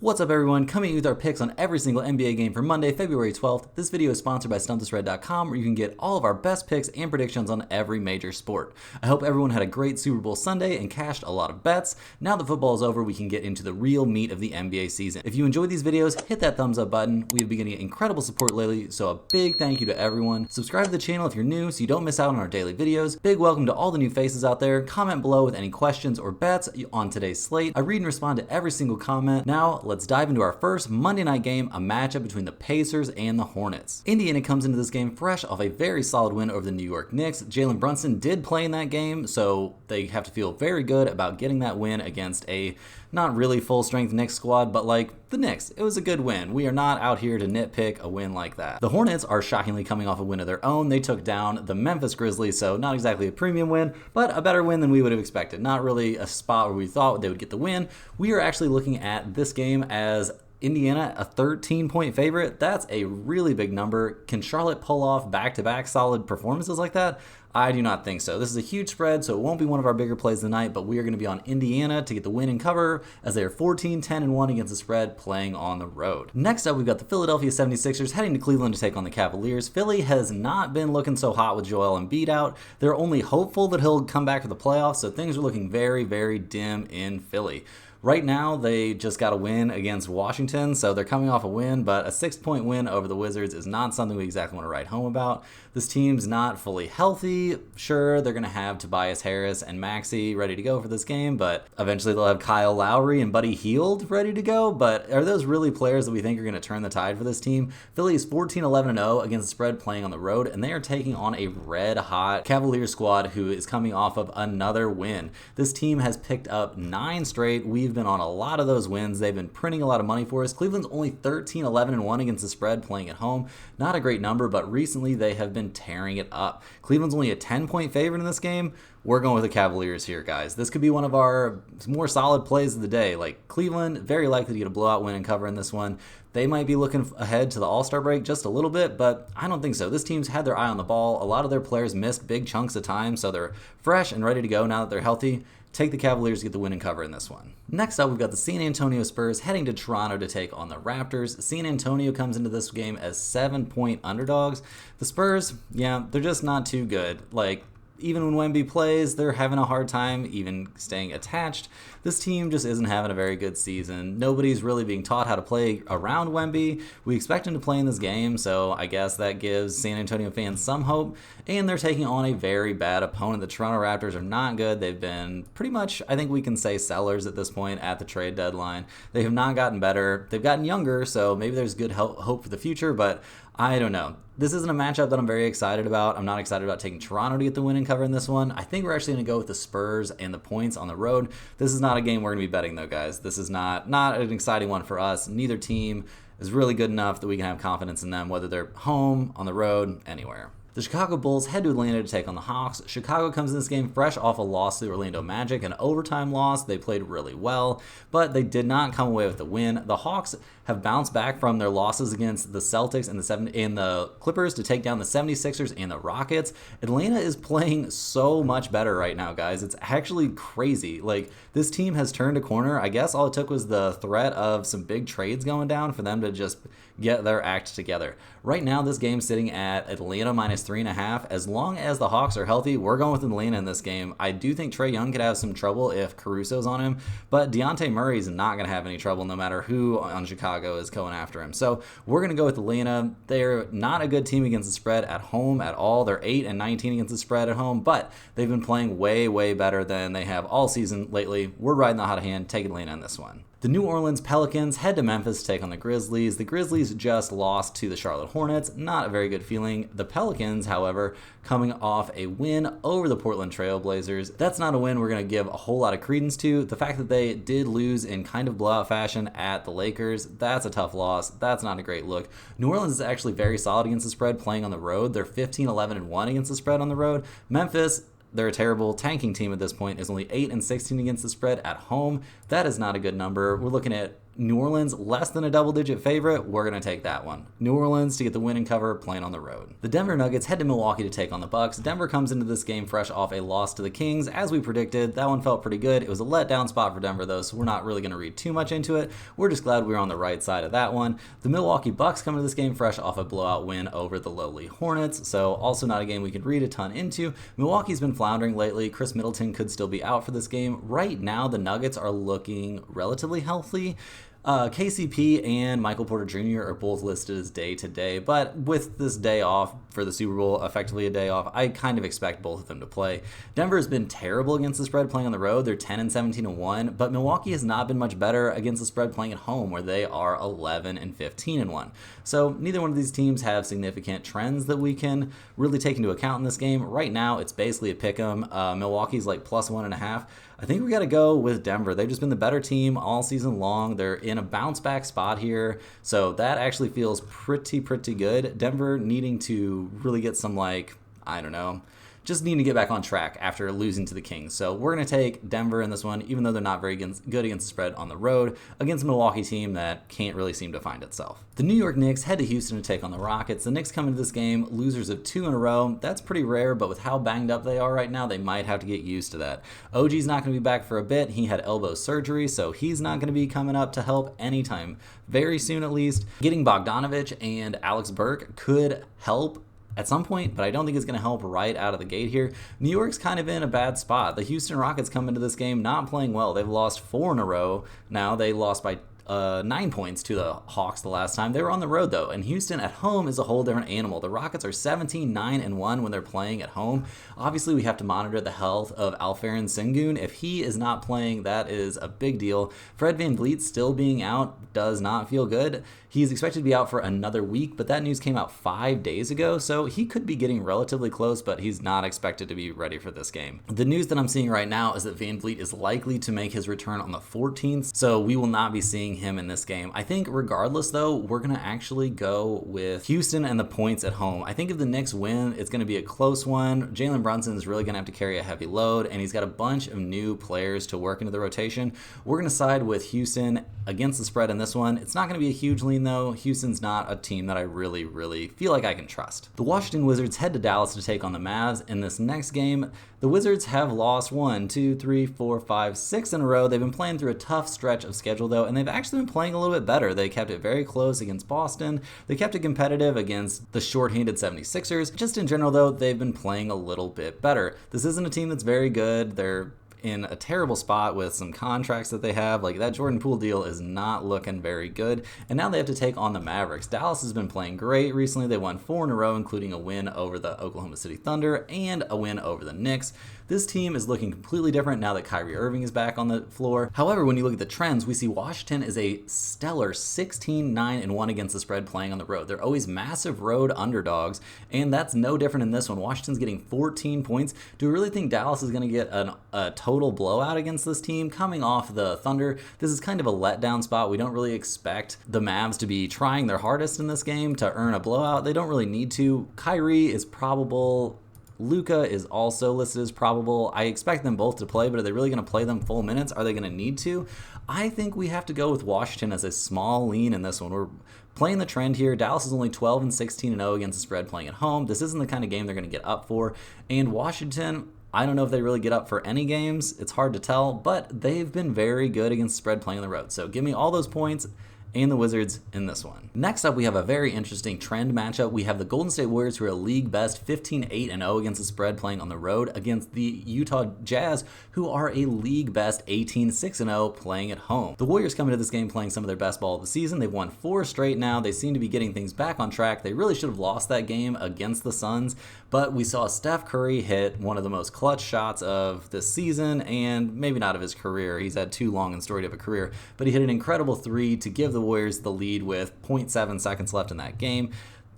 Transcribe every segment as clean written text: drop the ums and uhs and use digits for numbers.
What's up everyone, coming with our picks on every single NBA game for Monday, February 12th. This video is sponsored by StumpThisRed.com, where you can get all of our best picks and predictions on every major sport. I hope everyone had a great Super Bowl Sunday and cashed a lot of bets. Now that football is over, we can get into the real meat of the NBA season. If you enjoyed these videos, hit that thumbs up button. We have been getting incredible support lately, so a big thank you to everyone. Subscribe to the channel if you're new so you don't miss out on our daily videos. Big welcome to all the new faces out there. Comment below with any questions or bets on today's slate. I read and respond to every single comment. Now, let's dive into our first Monday night game, a matchup between the Pacers and the Hornets. Indiana comes into this game fresh off a very solid win over the New York Knicks. Jalen Brunson did play in that game, so they have to feel very good about getting that win against a not really full-strength Knicks squad, but like the Knicks. It was a good win. We are not out here to nitpick a win like that. The Hornets are shockingly coming off a win of their own. They took down the Memphis Grizzlies, so not exactly a premium win, but a better win than we would have expected. Not really a spot where we thought they would get the win. We are actually looking at this game as Indiana, a 13-point favorite. That's a really big number. Can Charlotte pull off back-to-back solid performances like that? I do not think so. This is a huge spread, so it won't be one of our bigger plays of the night, but we are going to be on Indiana to get the win and cover as they are 14-10-1 against the spread playing on the road. Next up, we've got the Philadelphia 76ers heading to Cleveland to take on the Cavaliers. Philly has not been looking so hot with Joel Embiid out. They're only hopeful that he'll come back for the playoffs, so things are looking very, very dim in Philly. Right now, they just got a win against Washington, so they're coming off a win, but a 6-point win over the Wizards is not something we exactly want to write home about. This team's not fully healthy. Sure, they're going to have Tobias Harris and Maxey ready to go for this game, but eventually they'll have Kyle Lowry and Buddy Hield ready to go, but are those really players that we think are going to turn the tide for this team? Philly is 14-11-0 against the spread playing on the road, and they are taking on a red-hot Cavaliers squad who is coming off of another win. This team has picked up 9 straight. We've been on a lot of those wins. They've been printing a lot of money for us. Cleveland's only 13-11-1 against the spread playing at home. Not a great number, but recently they have been tearing it up. Cleveland's only a 10-point favorite in this game. We're going with the Cavaliers here, guys. This could be one of our more solid plays of the day. Like Cleveland, very likely to get a blowout win and cover in this one. They might be looking ahead to the All-Star break just a little bit, but I don't think so. This team's had their eye on the ball. A lot of their players missed big chunks of time, so they're fresh and ready to go now that they're healthy. Take the Cavaliers to get the win and cover in this one. Next up, we've got the San Antonio Spurs heading to Toronto to take on the Raptors. San Antonio comes into this game as 7-point underdogs. The Spurs, yeah, they're just not too good. Like, even when Wemby plays, they're having a hard time even staying attached. This team just isn't having a very good season. Nobody's really being taught how to play around Wemby. We expect him to play in this game, so I guess that gives San Antonio fans some hope. And they're taking on a very bad opponent. The Toronto Raptors are not good. They've been pretty much, I think we can say, sellers at this point at the trade deadline. They have not gotten better. They've gotten younger, so maybe there's good hope for the future, but I don't know. This isn't a matchup that I'm very excited about. I'm not excited about taking Toronto to get the win and cover in this one. I think we're actually going to go with the Spurs and the points on the road. This is not a game we're going to be betting, though, guys. This is not an exciting one for us. Neither team is really good enough that we can have confidence in them, whether they're home, on the road, anywhere. The Chicago Bulls head to Atlanta to take on the Hawks. Chicago comes in this game fresh off a loss to the Orlando Magic, an overtime loss. They played really well, but they did not come away with the win. The Hawks have bounced back from their losses against the Celtics and the Clippers to take down the 76ers and the Rockets. Atlanta is playing so much better right now, guys. It's actually crazy. Like, this team has turned a corner. I guess all it took was the threat of some big trades going down for them to just get their act together. Right now, this game's sitting at Atlanta minus 3.5. As long as the Hawks are healthy, we're going with Atlanta in this game. I do think Trae Young could have some trouble if Caruso's on him, but Dejounte Murray's not going to have any trouble no matter who on Chicago is going after him. So we're going to go with Atlanta. They're not a good team against the spread at home at all. They're 8-19 against the spread at home, but they've been playing way, way better than they have all season lately. We're riding the hot hand. Take Atlanta in this one. The New Orleans Pelicans head to Memphis to take on the Grizzlies. The Grizzlies just lost to the Charlotte Hornets. Not a very good feeling. The Pelicans, however, coming off a win over the Portland Trail Blazers. That's not a win we're going to give a whole lot of credence to. The fact that they did lose in kind of blowout fashion at the Lakers, that's a tough loss. That's not a great look. New Orleans is actually very solid against the spread playing on the road. They're 15-11-1 against the spread on the road. Memphis, they're a terrible tanking team at this point, is only 8-16 against the spread at home. That is not a good number. We're looking at New Orleans less than a double-digit favorite, we're going to take that one. New Orleans to get the win and cover, playing on the road. The Denver Nuggets head to Milwaukee to take on the Bucks. Denver comes into this game fresh off a loss to the Kings. As we predicted, that one felt pretty good. It was a letdown spot for Denver, though, so we're not really going to read too much into it. We're just glad we were on the right side of that one. The Milwaukee Bucks come into this game fresh off a blowout win over the lowly Hornets, so also not a game we could read a ton into. Milwaukee's been floundering lately. Chris Middleton could still be out for this game. Right now, the Nuggets are looking relatively healthy. KCP and Michael Porter Jr. are both listed as day-to-day, but with this day off for the Super Bowl, effectively a day off, I kind of expect both of them to play. Denver has been terrible against the spread playing on the road. They're 10-17-1, but Milwaukee has not been much better against the spread playing at home, where they are 11-15-1. So neither one of these teams have significant trends that we can really take into account in this game. Right now, it's basically a pick 'em. Milwaukee's like +1.5. I think we got to go with Denver. They've just been the better team all season long. They're in a bounce back spot here, so that actually feels pretty good. Denver needing to really get some, like, I don't know, just need to get back on track after losing to the Kings. So we're going to take Denver in this one, even though they're not very good against the spread on the road, against a Milwaukee team that can't really seem to find itself. The New York Knicks head to Houston to take on the Rockets. The Knicks come into this game losers of 2 in a row. That's pretty rare, but with how banged up they are right now, they might have to get used to that. OG's not going to be back for a bit. He had elbow surgery, so he's not going to be coming up to help anytime very soon, at least. Getting Bogdanovich and Alex Burke could help at some point, but I don't think it's going to help right out of the gate here. New York's kind of in a bad spot. The Houston Rockets come into this game not playing well. They've lost 4 in a row now. They lost by 9 points to the Hawks the last time. They were on the road, though, and Houston at home is a whole different animal. The Rockets are 17-9-1 when they're playing at home. Obviously, we have to monitor the health of Alperen Sengun. If he is not playing, that is a big deal. Fred VanVleet still being out does not feel good. He's expected to be out for another week, but that news came out 5 days ago, so he could be getting relatively close, but he's not expected to be ready for this game. The news that I'm seeing right now is that VanVleet is likely to make his return on the 14th, so we will not be seeing him in this game. I think regardless, though, we're going to actually go with Houston and the points at home. I think if the Knicks win, it's going to be a close one. Jalen Brunson is really going to have to carry a heavy load, and he's got a bunch of new players to work into the rotation. We're going to side with Houston against the spread in this one. It's not going to be a huge lean, though. Houston's not a team that I really feel like I can trust. The Washington Wizards head to Dallas to take on the Mavs. In this next game, the Wizards have lost 1, 2, 3, 4, 5, 6 in a row. They've been playing through a tough stretch of schedule, though, and they've actually been playing a little bit better. They kept it very close against Boston. They kept it competitive against the shorthanded 76ers. Just in general, though, they've been playing a little bit better. This isn't a team that's very good. They're in a terrible spot with some contracts that they have. Like, that Jordan Poole deal is not looking very good. And now they have to take on the Mavericks. Dallas has been playing great recently. They won 4 in a row, including a win over the Oklahoma City Thunder and a win over the Knicks. This team is looking completely different now that Kyrie Irving is back on the floor. However, when you look at the trends, we see Washington is a stellar 16-9-1 against the spread playing on the road. They're always massive road underdogs, and that's no different in this one. Washington's getting 14 points. Do we really think Dallas is going to get a total blowout against this team? Coming off the Thunder, this is kind of a letdown spot. We don't really expect the Mavs to be trying their hardest in this game to earn a blowout. They don't really need to. Kyrie is probable. Luka is also listed as probable. I expect them both to play, but are they really going to play them full minutes? Are they going to need to? I think we have to go with Washington as a small lean in this one. We're playing the trend here. Dallas is only 12-16-0 against the spread playing at home. This isn't the kind of game they're going to get up for. And Washington, I don't know if they really get up for any games. It's hard to tell, but they've been very good against the spread playing on the road. So give me all those points and the Wizards in this one. Next up, we have a very interesting trend matchup. We have the Golden State Warriors, who are a league best 15-8-0 against the spread playing on the road, against the Utah Jazz, who are a league best 18-6-0 playing at home. The Warriors come into this game playing some of their best ball of the season. They've won 4 straight now. They seem to be getting things back on track. They really should have lost that game against the Suns, but we saw Steph Curry hit one of the most clutch shots of this season, and maybe not of his career. He's had too long and storied of a career, but he hit an incredible 3 to give the Warriors the lead with 0.7 seconds left in that game.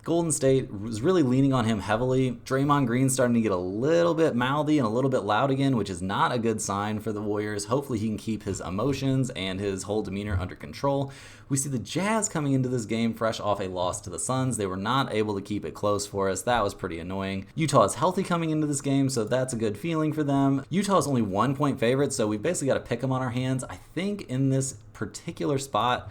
Golden State was really leaning on him heavily. Draymond Green's starting to get a little bit mouthy and a little bit loud again, which is not a good sign for the Warriors. Hopefully he can keep his emotions and his whole demeanor under control. We see the Jazz coming into this game fresh off a loss to the Suns. They were not able to keep it close for us. That was pretty annoying. Utah is healthy coming into this game, so that's a good feeling for them. Utah is only 1-point favorite, so we've basically got to pick them on our hands. I think in this particular spot,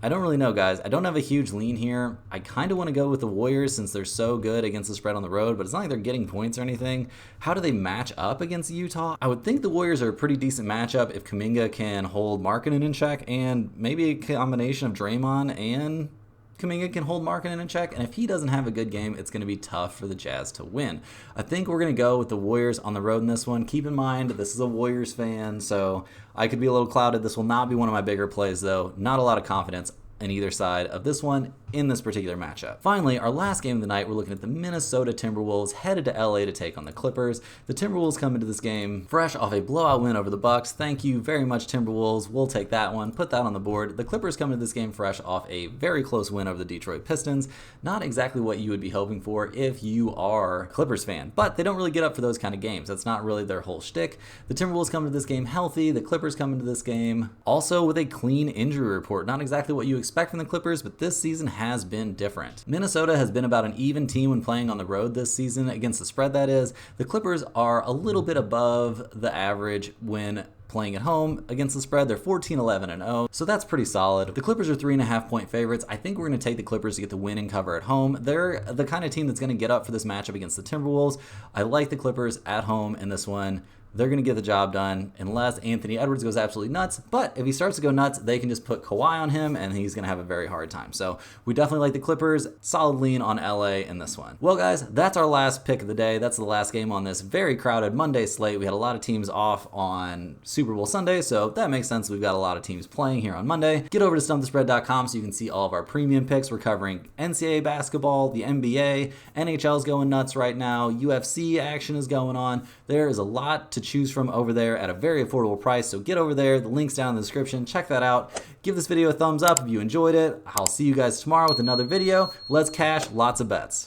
I don't really know, guys. I don't have a huge lean here. I kind of want to go with the Warriors since they're so good against the spread on the road, but it's not like they're getting points or anything. How do they match up against Utah? I would think the Warriors are a pretty decent matchup if Kuminga can hold Markkanen in check, and maybe a combination of Draymond and Kuminga can hold Markkanen in check, and if he doesn't have a good game, it's going to be tough for the Jazz to win. I think we're going to go with the Warriors on the road in this one. Keep in mind, this is a Warriors fan, so I could be a little clouded. This will not be one of my bigger plays, though. Not a lot of confidence in either side of this one in this particular matchup. Finally, our last game of the night, we're looking at the Minnesota Timberwolves headed to LA to take on the Clippers. The Timberwolves come into this game fresh off a blowout win over the Bucks. Thank you very much, Timberwolves. We'll take that one, put that on the board. The Clippers come into this game fresh off a very close win over the Detroit Pistons. Not exactly what you would be hoping for if you are a Clippers fan, but they don't really get up for those kind of games. That's not really their whole shtick. The Timberwolves come into this game healthy. The Clippers come into this game also with a clean injury report. Not exactly what you expect from the Clippers, but this season has been different. Minnesota has been about an even team when playing on the road this season, against the spread that is. The Clippers are a little bit above the average when playing at home against the spread. They're 14-11-0, so that's pretty solid. The Clippers are 3.5-point favorites. I think we're going to take the Clippers to get the win and cover at home. They're the kind of team that's going to get up for this matchup against the Timberwolves. I like the Clippers at home in this one. They're going to get the job done unless Anthony Edwards goes absolutely nuts. But if he starts to go nuts, they can just put Kawhi on him, and he's going to have a very hard time. So we definitely like the Clippers. Solid lean on LA in this one. Well, guys, that's our last pick of the day. That's the last game on this very crowded Monday slate. We had a lot of teams off on Super Bowl Sunday, so that makes sense. We've got a lot of teams playing here on Monday. Get over to stumpthespread.com so you can see all of our premium picks. We're covering NCAA basketball, the NBA, NHL's going nuts right now, UFC action is going on. There is a lot to choose from over there at a very affordable price, so get over there. The link's down in the description. Check that out. Give this video a thumbs up if you enjoyed it. I'll see you guys tomorrow with another video. Let's cash lots of bets.